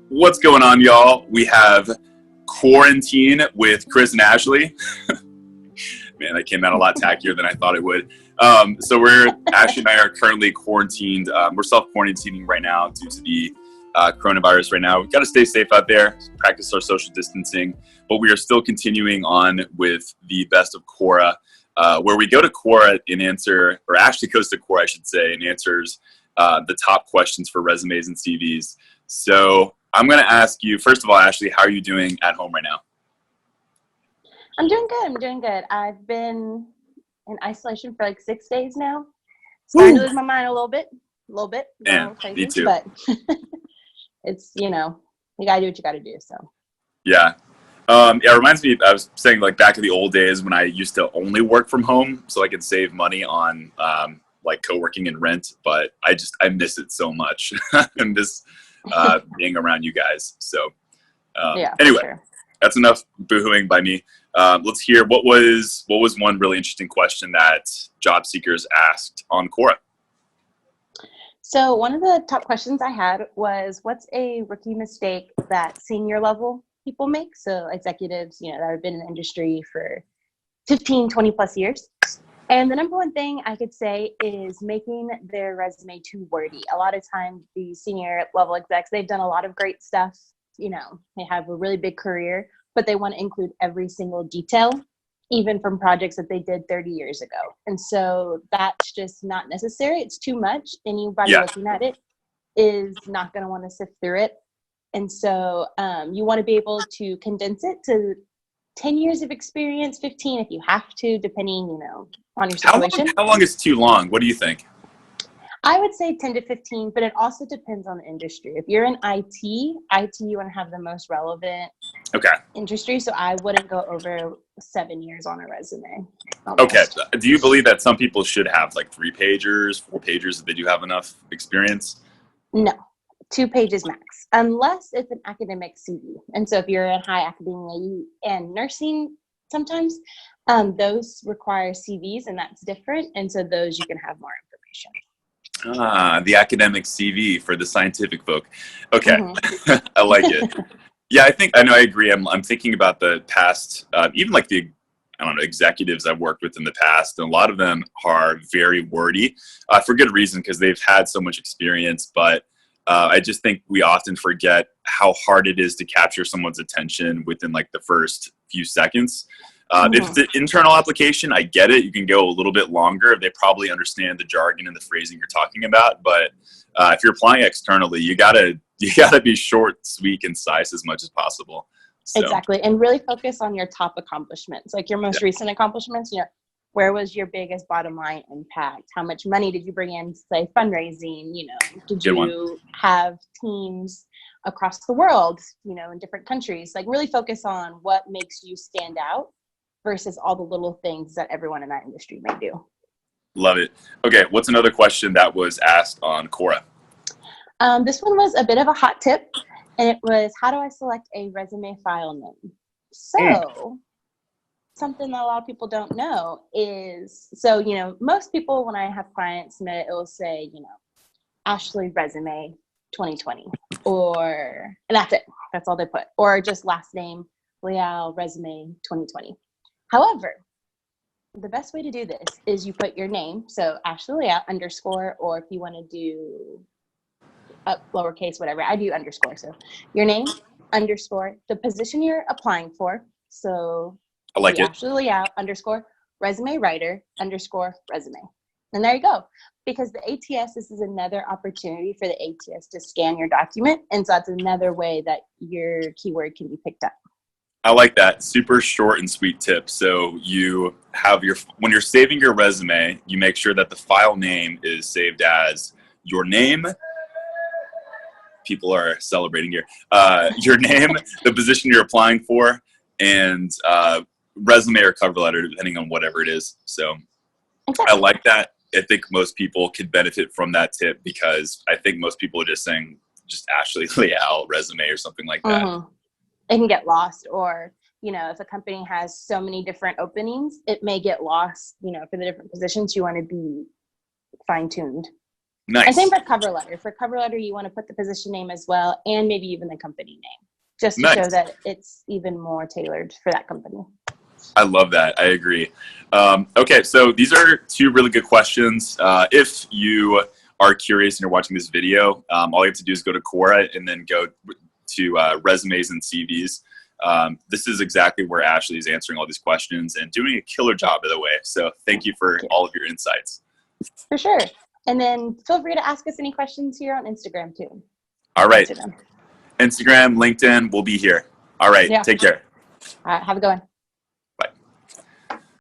What's going on, y'all? We have Quarantine with Chris and Ashley. Man, that came out a lot tackier than I thought it would. Ashley and I are currently quarantined. We're self-quarantining right now due to the coronavirus right now. We've got to stay safe out there, practice our social distancing, but we are still continuing on with the best of Quora, where we go to Quora and answer, or Ashley goes to Quora, I should say, and answers the top questions for resumes and CVs. So I'm going to ask you, first of all, Ashley, how are you doing at home right now? I'm doing good. I've been in isolation for like 6 days now. Starting to lose my mind a little bit. Yeah, me too. But it's, you gotta do what you gotta do, so. Yeah. It reminds me, I was saying like back in the old days when I used to only work from home so I could save money on like co-working and rent, but I miss it so much. I miss being around you guys. So anyway, sure. That's enough boohooing by me. Let's hear what was one really interesting question that job seekers asked on Quora. So one of the top questions I had was, what's a rookie mistake that senior level people make? So executives, that have been in the industry for 15, 20 plus years. And the number one thing I could say is making their resume too wordy. A lot of times the senior level execs, they've done a lot of great stuff. They have a really big career, but they want to include every single detail, even from projects that they did 30 years ago. And so that's just not necessary. It's too much. Anybody looking at it is not going to want to sift through it. And so you want to be able to condense it to 10 years of experience, 15 if you have to, depending, on your situation. How long is too long? What do you think? I would say 10 to 15, but it also depends on the industry. If you're in IT, you want to have the most relevant industry. So I wouldn't go over 7 years on a resume. Almost. Okay. Do you believe that some people should have like 3 pagers, 4 pagers if they do have enough experience? No, 2 pages max, unless it's an academic CV. And so if you're in high academia and nursing, sometimes those require CVs, and that's different. And so those you can have more information. The academic CV for the scientific folk. Okay. Mm-hmm. I like it. Yeah, I agree. I'm thinking about the past, even like executives I've worked with in the past, and a lot of them are very wordy for good reason because they've had so much experience. But I just think we often forget how hard it is to capture someone's attention within like the first few seconds. If it's an internal application, I get it. You can go a little bit longer. They probably understand the jargon and the phrasing you're talking about. But if you're applying externally, you gotta be short, sweet, concise as much as possible. So. Exactly, and really focus on your top accomplishments, like your most recent accomplishments. Where was your biggest bottom line impact? How much money did you bring in, say, fundraising? Did you have teams across the world? In different countries. Like really focus on what makes you stand out versus all the little things that everyone in that industry may do. Love it. Okay, what's another question that was asked on Quora? This one was a bit of a hot tip, and it was, how do I select a resume file name? So something that a lot of people don't know is, most people, when I have clients submit, it will say, Ashley resume 2020, and that's it. That's all they put. Or just last name, Leal resume 2020. However, the best way to do this is you put your name, so Ashley Leal _ or if you want to do lowercase, whatever, I do underscore. So your name _ the position you're applying for. So I like it. Ashley Leal _ resume writer _ resume. And there you go. Because the ATS, this is another opportunity for the ATS to scan your document. And so that's another way that your keyword can be picked up. I like that. Super short and sweet tip. So you have when you're saving your resume, you make sure that the file name is saved as your name. People are celebrating here. Your name, the position you're applying for, and resume or cover letter, depending on whatever it is. So I like that. I think most people could benefit from that tip because I think most people are just saying Ashley Leal resume or something like that. Mm-hmm. It can get lost, or if a company has so many different openings, it may get lost. For the different positions, you want to be fine-tuned. And Nice. same for cover letter. For cover letter, you want to put the position name as well, and maybe even the company name, just to show that it's even more tailored for that company. I love that. I agree. Okay, so these are two really good questions. If you are curious and you're watching this video, all you have to do is go to Quora and then go to resumes and CVs. This is exactly where Ashley is answering all these questions and doing a killer job, by the way. So thank you for all of your insights. For sure. And then feel free to ask us any questions here on Instagram too. All right. Instagram, LinkedIn, we'll be here. All right. Take care. All right. Have a good one.